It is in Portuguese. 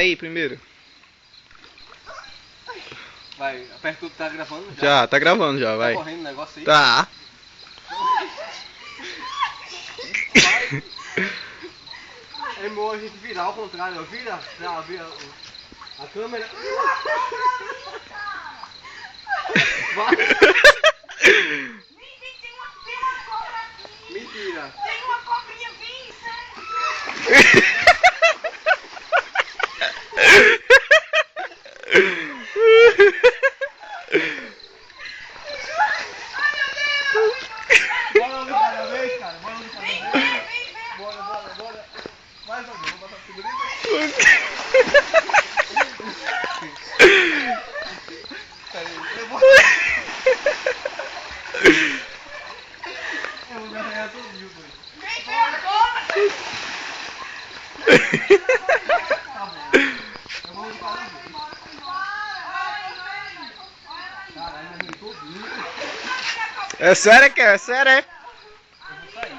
Aí, primeiro. Vai, aperta tudo, tá gravando? Já, tá gravando já, vai. Tá correndo o negócio aí? Tá. Vai. É bom a gente virar ao contrário, ó. Vira a câmera. Vai. Tem uma cobra aqui. Mentira. Tem uma cobrinha bem séria. Bora um de cada vez, cara. Bora um de cada Vem, vez. vem, vem, vem. Bora. Mais ou menos, vou botar a figurinha. Peraí, eu vou ganhar todo mundo. Vem, vem a cobra. Tá bom. Eu vou de cada vez. Caralho, eu errei todinho. É sério, que é sério, é?